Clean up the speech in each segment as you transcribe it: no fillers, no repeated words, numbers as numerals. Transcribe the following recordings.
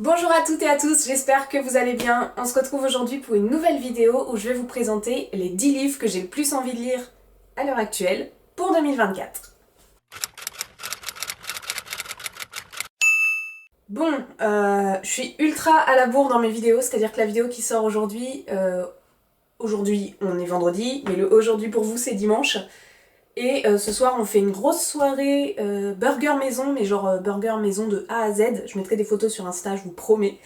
Bonjour à toutes et à tous, j'espère que vous allez bien. On se retrouve aujourd'hui pour une nouvelle vidéo où je vais vous présenter les 10 livres que j'ai le plus envie de lire à l'heure actuelle pour 2024. Bon, je suis ultra à la bourre dans mes vidéos, c'est-à-dire que la vidéo qui sort aujourd'hui, aujourd'hui on est vendredi, mais le aujourd'hui pour vous c'est dimanche. Et ce soir on fait une grosse soirée burger maison, mais genre burger maison de A à Z. Je mettrai des photos sur Insta, je vous promets.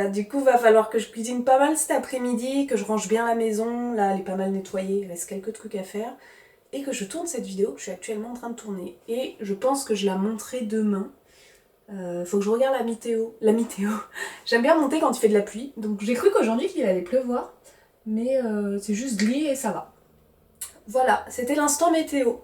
Du coup va falloir que je cuisine pas mal cet après-midi, que je range bien la maison, là elle est pas mal nettoyée, il reste quelques trucs à faire. Et que je tourne cette vidéo que je suis actuellement en train de tourner. Et je pense que je la monterai demain. Faut que je regarde la météo. J'aime bien monter quand il fait de la pluie, donc j'ai cru qu'aujourd'hui qu'il allait pleuvoir. Mais c'est juste gris et ça va. Voilà, c'était l'instant météo.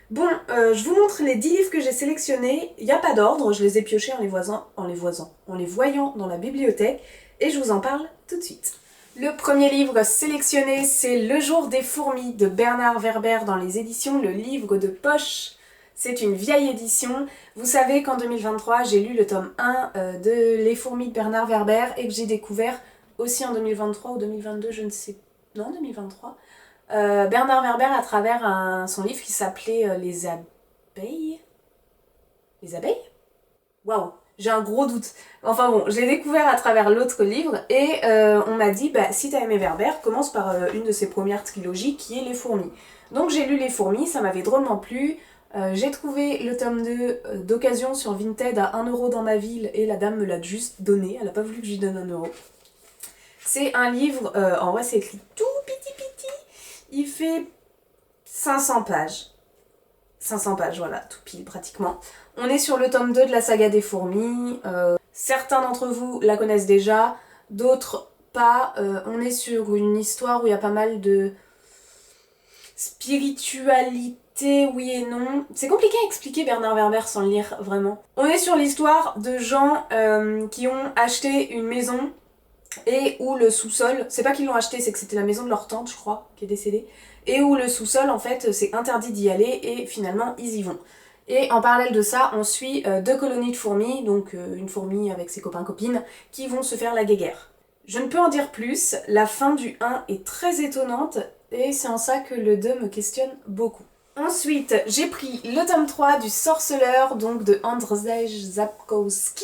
Bon, je vous montre les 10 livres que j'ai sélectionnés. Il n'y a pas d'ordre, je les ai piochés en les voyant dans la bibliothèque. Et je vous en parle tout de suite. Le premier livre sélectionné, c'est Le jour des fourmis de Bernard Werber dans les éditions Le Livre de Poche. C'est une vieille édition. Vous savez qu'en 2023, j'ai lu le tome 1 de Les fourmis de Bernard Werber et que j'ai découvert aussi en 2023 ou 2022, je ne sais... Non, 2023. Bernard Werber à travers son livre qui s'appelait Les abeilles. Les abeilles? Waouh, j'ai un gros doute. Enfin bon, je l'ai découvert à travers l'autre livre et on m'a dit si t'as aimé Werber, commence par une de ses premières trilogies qui est Les fourmis. Donc j'ai lu Les fourmis, ça m'avait drôlement plu. J'ai trouvé le tome 2 d'occasion sur Vinted à 1€ dans ma ville et la dame me l'a juste donné, elle a pas voulu que je lui donne 1€. C'est un livre, en vrai c'est écrit tout petit. Il fait 500 pages. 500 pages, voilà, tout pile pratiquement. On est sur le tome 2 de la saga des fourmis. Certains d'entre vous la connaissent déjà, d'autres pas. On est sur une histoire où il y a pas mal de spiritualité, oui et non. C'est compliqué à expliquer Bernard Werber sans le lire, vraiment. On est sur l'histoire de gens qui ont acheté une maison et où le sous-sol, c'est pas qu'ils l'ont acheté, c'est que c'était la maison de leur tante, je crois, qui est décédée, et où le sous-sol, en fait, c'est interdit d'y aller, et finalement, ils y vont. Et en parallèle de ça, on suit 2 colonies de fourmis, donc une fourmi avec ses copains-copines, qui vont se faire la guéguerre. Je ne peux en dire plus, la fin du 1 est très étonnante, et c'est en ça que le 2 me questionne beaucoup. Ensuite, j'ai pris le tome 3 du Sorceleur, donc de Andrzej Sapkowski,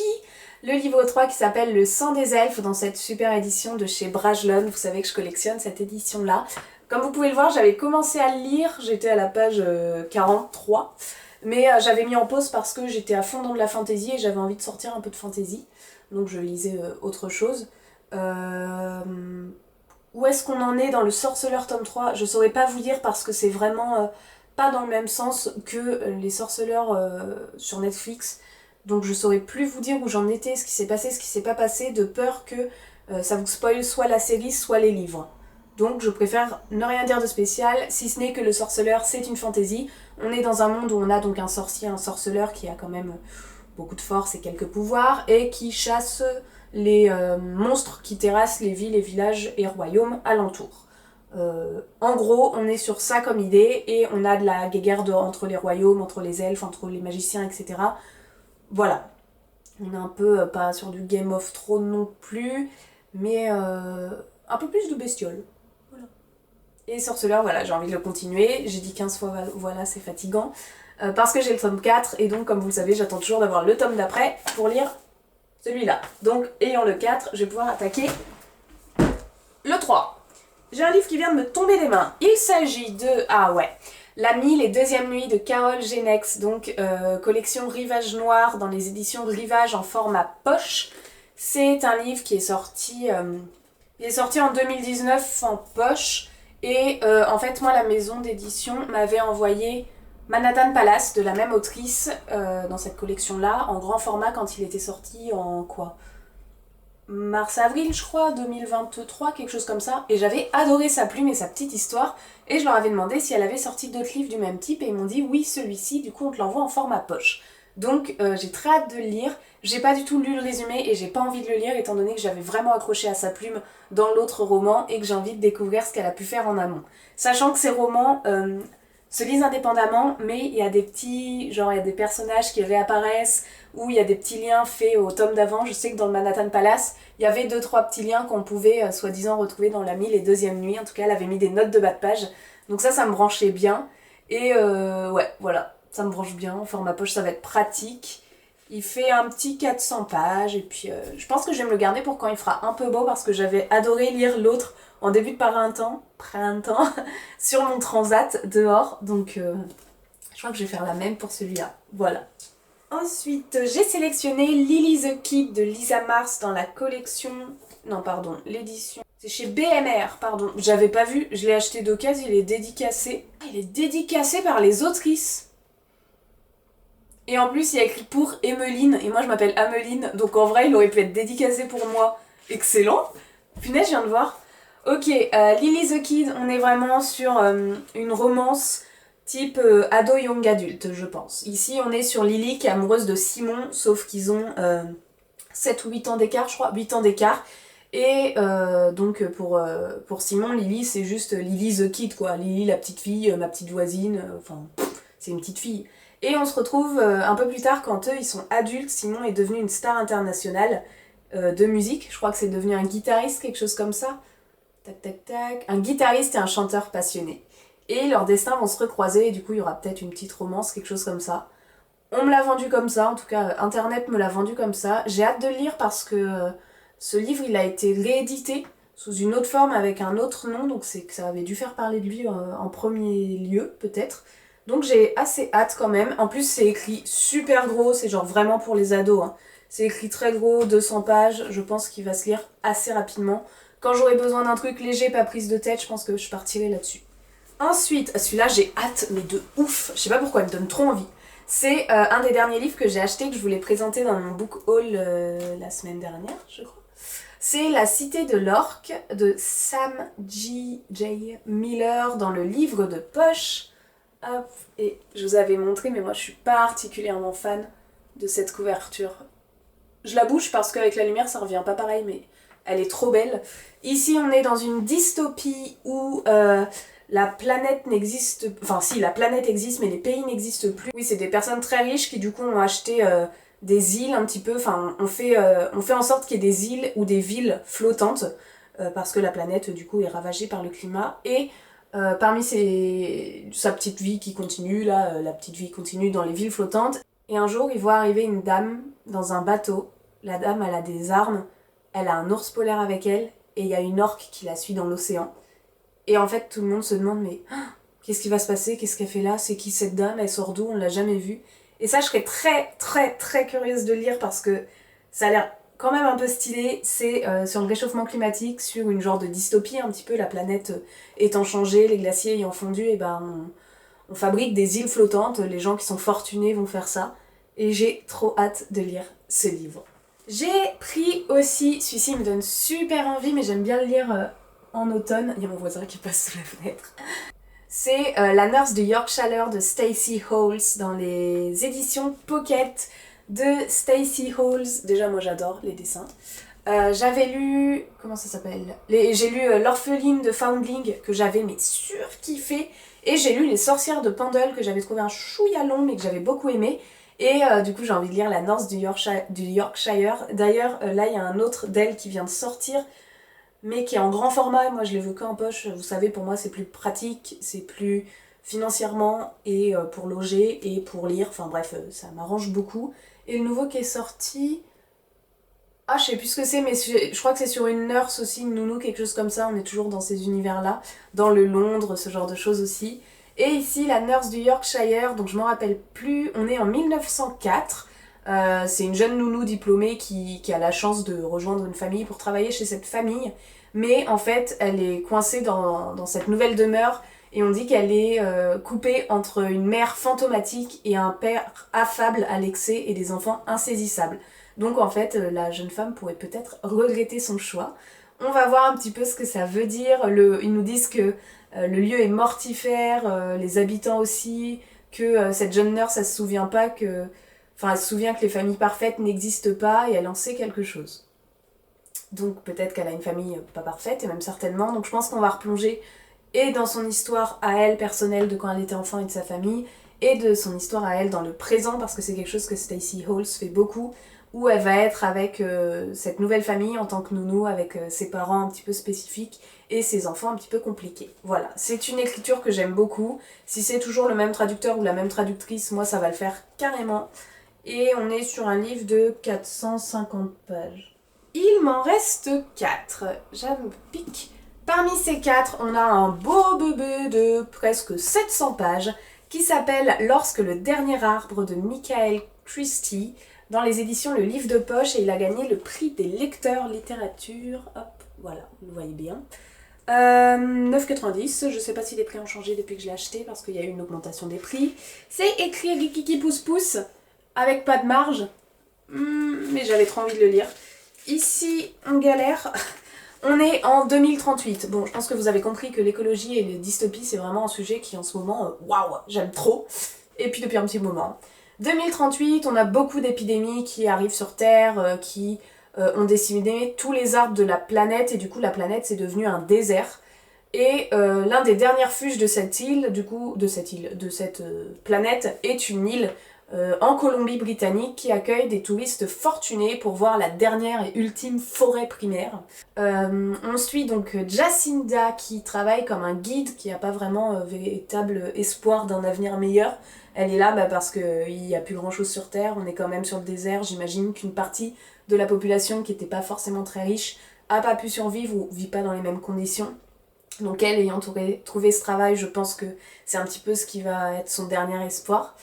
le livre 3 qui s'appelle Le sang des elfes dans cette super édition de chez Brajlon. Vous savez que je collectionne cette édition-là. Comme vous pouvez le voir, j'avais commencé à le lire, j'étais à la page 43, mais j'avais mis en pause parce que j'étais à fond dans de la fantasy et j'avais envie de sortir un peu de fantasy, donc je lisais autre chose. Où est-ce qu'on en est dans le Sorceleur tome 3? Je saurais pas vous dire parce que c'est vraiment pas dans le même sens que les Sorceleurs sur Netflix. Donc je saurais plus vous dire où j'en étais, ce qui s'est passé, ce qui s'est pas passé, de peur que ça vous spoil soit la série, soit les livres. Donc je préfère ne rien dire de spécial, si ce n'est que le Sorceleur c'est une fantasy. On est dans un monde où on a donc un sorcier, un sorceleur qui a quand même beaucoup de force et quelques pouvoirs, et qui chasse les monstres qui terrassent les villes, les villages et royaumes alentours. En gros, on est sur ça comme idée, et on a de la guerre entre les royaumes, entre les elfes, entre les magiciens, etc. Voilà, on est un peu pas sur du Game of Thrones non plus, mais un peu plus de bestioles. Voilà. Et Sorceleur, voilà, j'ai envie de le continuer. J'ai dit 15 fois voilà, c'est fatigant. Parce que j'ai le tome 4, et donc comme vous le savez, j'attends toujours d'avoir le tome d'après pour lire celui-là. Donc, ayant le 4, je vais pouvoir attaquer le 3. J'ai un livre qui vient de me tomber des mains. Il s'agit de... Ah ouais, L'Ami, les deuxièmes nuits de Carole Genex, donc collection Rivage Noir dans les éditions Rivage en format poche. C'est un livre qui est sorti, en 2019 en poche, et en fait moi la maison d'édition m'avait envoyé Manhattan Palace de la même autrice dans cette collection-là, en grand format quand il était sorti en quoi, mars-avril, je crois, 2023, quelque chose comme ça. Et j'avais adoré sa plume et sa petite histoire. Et je leur avais demandé si elle avait sorti d'autres livres du même type. Et ils m'ont dit oui, celui-ci, du coup on te l'envoie en format poche. Donc j'ai très hâte de le lire. J'ai pas du tout lu le résumé et j'ai pas envie de le lire étant donné que j'avais vraiment accroché à sa plume dans l'autre roman et que j'ai envie de découvrir ce qu'elle a pu faire en amont. Sachant que ces romans, se lisent indépendamment, mais il y a des petits, genre il y a des personnages qui réapparaissent, ou il y a des petits liens faits au tome d'avant. Je sais que dans le Manhattan Palace, il y avait 2-3 petits liens qu'on pouvait soi-disant retrouver dans la 1000 et deuxième nuit. En tout cas, elle avait mis des notes de bas de page. Donc ça me branchait bien. Et ouais, voilà, ça me branche bien. En format poche, ça va être pratique. Il fait un petit 400 pages, et puis je pense que je vais me le garder pour quand il fera un peu beau, parce que j'avais adoré lire l'autre en début de printemps, sur mon transat dehors. Donc je crois que je vais faire la même pour celui-là. Voilà. Ensuite, j'ai sélectionné Lily the Kid de Lisa Mars dans la collection... Non, pardon, l'édition... C'est chez BMR, pardon. J'avais pas vu, je l'ai acheté d'occasion, il est dédicacé. Ah, il est dédicacé par les autrices. Et en plus, il y a écrit pour Emeline, et moi je m'appelle Ameline, donc en vrai, il aurait pu être dédicacé pour moi. Excellent. Punaise, je viens de voir. Ok, Lily the Kid, on est vraiment sur une romance type ado young adulte, je pense. Ici, on est sur Lily qui est amoureuse de Simon, sauf qu'ils ont 7 ou 8 ans d'écart, je crois, 8 ans d'écart. Et donc pour Simon, Lily, c'est juste Lily the Kid, quoi. Lily, la petite fille, ma petite voisine, enfin, c'est une petite fille. Et on se retrouve un peu plus tard quand eux, ils sont adultes. Simon est devenu une star internationale de musique. Je crois que c'est devenu un guitariste, quelque chose comme ça. Tac, tac, tac. Un guitariste et un chanteur passionné. Et leurs destins vont se recroiser, et du coup, il y aura peut-être une petite romance, quelque chose comme ça. On me l'a vendu comme ça, en tout cas, Internet me l'a vendu comme ça. J'ai hâte de le lire parce que ce livre, il a été réédité sous une autre forme avec un autre nom, donc c'est que ça avait dû faire parler de lui en premier lieu, peut-être. Donc j'ai assez hâte quand même. En plus, c'est écrit super gros, c'est genre vraiment pour les ados, hein. C'est écrit très gros, 200 pages, je pense qu'il va se lire assez rapidement. Quand j'aurai besoin d'un truc léger, pas prise de tête, je pense que je partirai là-dessus. Ensuite, celui-là j'ai hâte, mais de ouf, je sais pas pourquoi, il me donne trop envie. C'est un des derniers livres que j'ai acheté, que je voulais présenter dans mon book haul la semaine dernière, je crois. C'est La Cité de l'Orque de Sam J. Miller dans le livre de poche. Hop, et je vous avais montré, mais moi je suis particulièrement fan de cette couverture. Je la bouge parce qu'avec la lumière ça revient pas pareil, mais elle est trop belle. Ici on est dans une dystopie où la planète n'existe... Enfin si, la planète existe, mais les pays n'existent plus. Oui, c'est des personnes très riches qui du coup ont acheté des îles un petit peu. Enfin, on fait en sorte qu'il y ait des îles ou des villes flottantes, parce que la planète du coup est ravagée par le climat. Et parmi sa petite vie qui continue, là, la petite vie continue dans les villes flottantes. Et un jour, il voit arriver une dame dans un bateau. La dame, elle a des armes, elle a un ours polaire avec elle, et il y a une orque qui la suit dans l'océan. Et en fait, tout le monde se demande, mais qu'est-ce qui va se passer? Qu'est-ce qu'elle fait là? C'est qui cette dame? Elle sort d'où? On l'a jamais vue. Et ça, je serais très, très, très curieuse de lire parce que ça a l'air quand même un peu stylé. C'est sur le réchauffement climatique, sur une genre de dystopie un petit peu, la planète étant changée, les glaciers ayant fondu, et ben on fabrique des îles flottantes. Les gens qui sont fortunés vont faire ça. Et j'ai trop hâte de lire ce livre. J'ai pris aussi, celui-ci il me donne super envie, mais j'aime bien le lire en automne. Il y a mon voisin qui passe sous la fenêtre. C'est La Nurse de Yorkshire de Stacey Hawles dans les éditions Pocket de Stacey Hawles. Déjà, moi j'adore les dessins. J'avais lu... Comment ça s'appelle? J'ai lu L'Orpheline de Foundling que j'avais mais surkiffé. Et j'ai lu Les Sorcières de Pendle que j'avais trouvé un chouïa long mais que j'avais beaucoup aimé. Et du coup j'ai envie de lire La Nurse du Yorkshire. D'ailleurs, là il y a un autre d'elle qui vient de sortir, mais qui est en grand format, et moi je les veux qu'en poche. Vous savez, pour moi c'est plus pratique, c'est plus financièrement, et pour loger et pour lire, enfin bref, ça m'arrange beaucoup. Et le nouveau qui est sorti, ah je sais plus ce que c'est, mais je crois que c'est sur une nurse aussi, une nounou, quelque chose comme ça. On est toujours dans ces univers là, dans le Londres, ce genre de choses aussi. Et ici La Nurse du Yorkshire, donc je m'en rappelle plus, on est en 1904. C'est une jeune nounou diplômée qui a la chance de rejoindre une famille pour travailler chez cette famille, mais en fait elle est coincée dans cette nouvelle demeure, et on dit qu'elle est coupée entre une mère fantomatique et un père affable à l'excès et des enfants insaisissables. Donc en fait la jeune femme pourrait peut-être regretter son choix. On va voir un petit peu ce que ça veut dire. Ils nous disent que le lieu est mortifère, les habitants aussi, que cette jeune nurse elle se souvient pas que... Enfin, elle se souvient que les familles parfaites n'existent pas, et elle en sait quelque chose. Donc peut-être qu'elle a une famille pas parfaite, et même certainement. Donc je pense qu'on va replonger et dans son histoire à elle personnelle de quand elle était enfant et de sa famille, et de son histoire à elle dans le présent, parce que c'est quelque chose que Stacey Halls fait beaucoup, où elle va être avec cette nouvelle famille en tant que nounou, avec ses parents un petit peu spécifiques et ses enfants un petit peu compliqués. Voilà, c'est une écriture que j'aime beaucoup. Si c'est toujours le même traducteur ou la même traductrice, moi ça va le faire carrément. Et on est sur un livre de 450 pages. Il m'en reste 4. J'aime pique. Parmi ces 4, on a un beau bébé de presque 700 pages qui s'appelle Lorsque le dernier arbre de Michael Christie dans les éditions Le Livre de Poche, et il a gagné le prix des lecteurs littérature. Hop, voilà, vous le voyez bien. 9,90, je sais pas si les prix ont changé depuis que je l'ai acheté parce qu'il y a eu une augmentation des prix. C'est écrit Rikiki Pousse Pousse avec pas de marge, mais j'avais trop envie de le lire. Ici, on galère. On est en 2038. Bon, je pense que vous avez compris que l'écologie et les dystopies, c'est vraiment un sujet qui en ce moment, waouh, j'aime trop. Et puis depuis un petit moment. 2038, on a beaucoup d'épidémies qui arrivent sur Terre, qui ont décimé tous les arbres de la planète, et du coup la planète c'est devenu un désert. Et l'un des derniers refuges de cette île, de cette planète, est une île en Colombie-Britannique qui accueille des touristes fortunés pour voir la dernière et ultime forêt primaire. On suit donc Jacinda qui travaille comme un guide, qui n'a pas vraiment véritable espoir d'un avenir meilleur. Elle est là parce qu'il n'y a plus grand chose sur Terre, on est quand même sur le désert. J'imagine qu'une partie de la population qui n'était pas forcément très riche n'a pas pu survivre ou vit pas dans les mêmes conditions. Donc elle, ayant trouvé ce travail, je pense que c'est un petit peu ce qui va être son dernier espoir.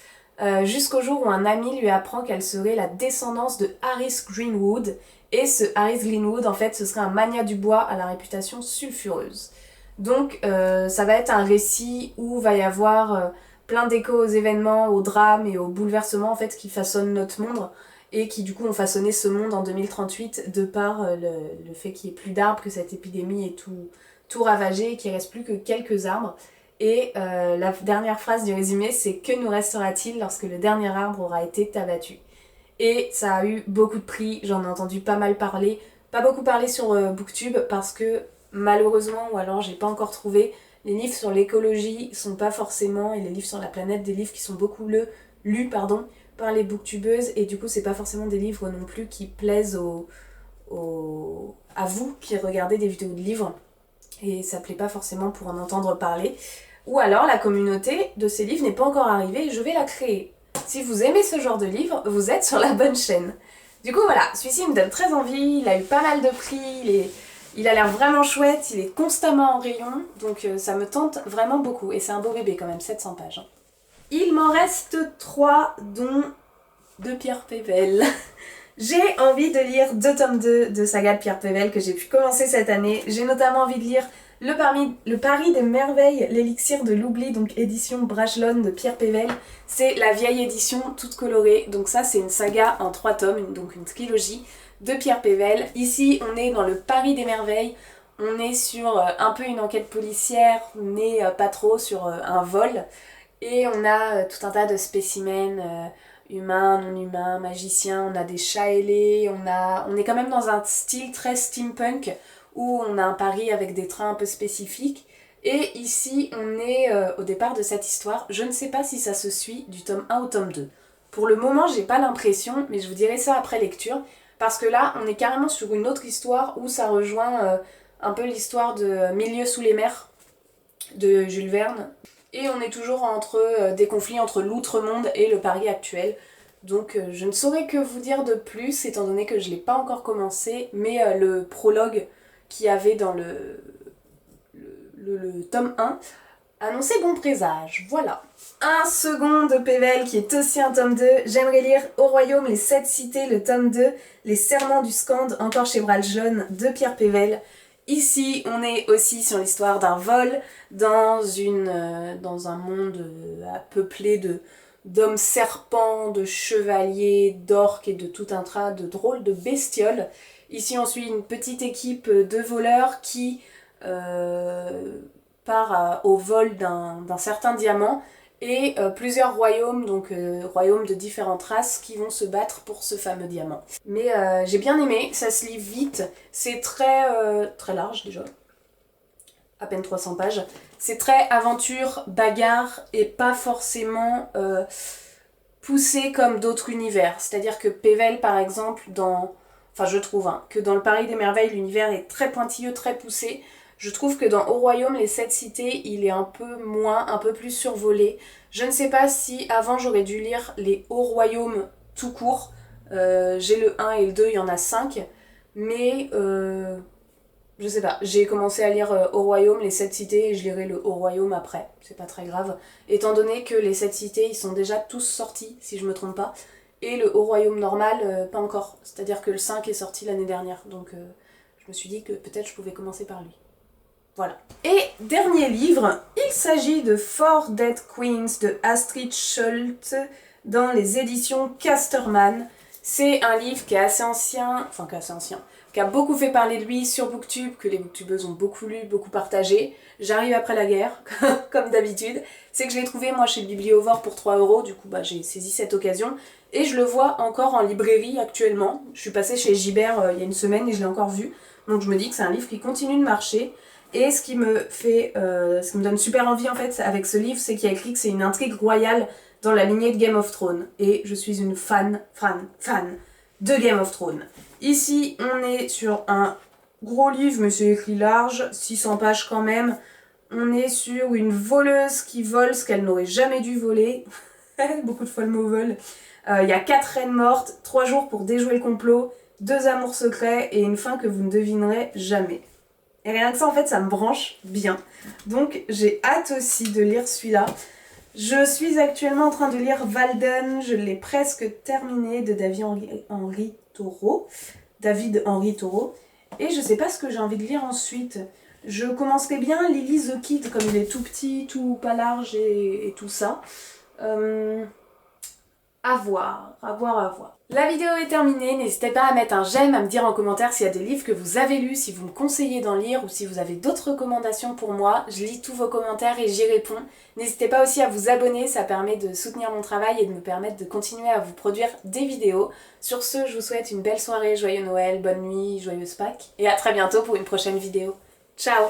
Jusqu'au jour où un ami lui apprend qu'elle serait la descendance de Harris Greenwood. Et ce Harris Greenwood, en fait, ce serait un magnat du bois à la réputation sulfureuse. Donc ça va être un récit où va y avoir plein d'échos aux événements, aux drames et aux bouleversements en fait, qui façonnent notre monde et qui du coup ont façonné ce monde en 2038 de par le fait qu'il n'y ait plus d'arbres, que cette épidémie ait tout ravagé et qu'il ne reste plus que quelques arbres. Et la dernière phrase du résumé, c'est « Que nous restera-t-il lorsque le dernier arbre aura été abattu ?» Et ça a eu beaucoup de prix, j'en ai entendu pas mal parler, pas beaucoup parler sur Booktube parce que malheureusement, ou alors j'ai pas encore trouvé, les livres sur l'écologie sont pas forcément, et les livres sur la planète, des livres qui sont beaucoup lus par les booktubeuses, et du coup c'est pas forcément des livres non plus qui plaisent à vous qui regardez des vidéos de livres, et ça plaît pas forcément pour en entendre parler. Ou alors la communauté de ces livres n'est pas encore arrivée et je vais la créer. Si vous aimez ce genre de livre, vous êtes sur la bonne chaîne. Du coup voilà, celui-ci me donne très envie, il a eu pas mal de prix, il a l'air vraiment chouette, il est constamment en rayon, donc ça me tente vraiment beaucoup. Et c'est un beau bébé quand même, 700 pages. Il m'en reste 3, dont 2 Pierre Pével. J'ai envie de lire 2 tomes 2 de Saga de Pierre Pével que j'ai pu commencer cette année. J'ai notamment envie de lire le Paris des merveilles, l'élixir de l'oubli, donc édition Brajlon de Pierre Pével. C'est la vieille édition toute colorée, donc ça c'est une saga en 3 tomes, donc une trilogie de Pierre Pével. Ici on est dans le Paris des merveilles, on est sur un peu une enquête policière, mais pas trop sur un vol. Et on a tout un tas de spécimens humains, non humains, magiciens, on a des chats ailés, on est quand même dans un style très steampunk où on a un Paris avec des trains un peu spécifiques. Et ici, on est au départ de cette histoire. Je ne sais pas si ça se suit du tome 1 au tome 2. Pour le moment, j'ai pas l'impression, mais je vous dirai ça après lecture. Parce que là, on est carrément sur une autre histoire où ça rejoint un peu l'histoire de Milieu sous les mers de Jules Verne. Et on est toujours entre des conflits entre l'outre-monde et le Paris actuel. Donc je ne saurais que vous dire de plus, étant donné que je ne l'ai pas encore commencé, mais le prologue qu'il y avait dans le tome 1 annonçait bon présage. Voilà. Un second de Pével qui est aussi un tome 2. J'aimerais lire Au Royaume, les 7 cités, le tome 2, Les Serments du Scande, encore chez Brajlon, de Pierre Pével. Ici, on est aussi sur l'histoire d'un vol dans un monde peuplé d'hommes serpents, de chevaliers, d'orques et de tout un tas de drôles de bestioles. Ici, on suit une petite équipe de voleurs qui part au vol d'un certain diamant et plusieurs royaumes, donc royaumes de différentes races qui vont se battre pour ce fameux diamant. Mais j'ai bien aimé, ça se lit vite, c'est très large déjà, à peine 300 pages. C'est très aventure, bagarre et pas forcément poussé comme d'autres univers. C'est-à-dire que Pével par exemple, enfin je trouve que dans le Paris des Merveilles, l'univers est très pointilleux, très poussé. Je trouve que dans Au Royaume, les 7 cités, il est un peu moins, un peu plus survolé. Je ne sais pas si avant j'aurais dû lire les Au Royaume tout court. J'ai le 1 et le 2, il y en a 5. Mais je sais pas, j'ai commencé à lire Au Royaume, les 7 cités, et je lirai le Au Royaume après. C'est pas très grave. Étant donné que les 7 cités, ils sont déjà tous sortis, si je me trompe pas. Et le Au Royaume normal, pas encore. C'est-à-dire que le 5 est sorti l'année dernière. Donc je me suis dit que peut-être je pouvais commencer par lui. Voilà. Et dernier livre, il s'agit de Four Dead Queens de Astrid Schultz dans les éditions Casterman. C'est un livre qui est assez ancien, qui a beaucoup fait parler de lui sur Booktube, que les booktubeuses ont beaucoup lu, beaucoup partagé. J'arrive après la guerre, comme d'habitude. C'est que je l'ai trouvé moi chez le Bibliovore pour 3€, du coup j'ai saisi cette occasion. Et je le vois encore en librairie actuellement. Je suis passée chez Gibert il y a une semaine et je l'ai encore vu. Donc je me dis que c'est un livre qui continue de marcher. Et ce qui me donne super envie en fait avec ce livre, c'est qu'il y a écrit que c'est une intrigue royale dans la lignée de Game of Thrones. Et je suis une fan de Game of Thrones. Ici, on est sur un gros livre, mais c'est écrit large, 600 pages quand même. On est sur une voleuse qui vole ce qu'elle n'aurait jamais dû voler. Beaucoup de folles mots volent. Il y a 4 reines mortes, 3 jours pour déjouer le complot, 2 amours secrets et une fin que vous ne devinerez jamais. Et rien que ça, en fait, ça me branche bien. Donc, j'ai hâte aussi de lire celui-là. Je suis actuellement en train de lire Walden, je l'ai presque terminé, de David Henry Thoreau. Et je sais pas ce que j'ai envie de lire ensuite. Je commencerai bien Lily the Kid, comme il est tout petit, tout pas large et tout ça. À voir. La vidéo est terminée, n'hésitez pas à mettre un j'aime, à me dire en commentaire s'il y a des livres que vous avez lus, si vous me conseillez d'en lire ou si vous avez d'autres recommandations pour moi. Je lis tous vos commentaires et j'y réponds. N'hésitez pas aussi à vous abonner, ça permet de soutenir mon travail et de me permettre de continuer à vous produire des vidéos. Sur ce, je vous souhaite une belle soirée, joyeux Noël, bonne nuit, joyeuse Pâques et à très bientôt pour une prochaine vidéo. Ciao!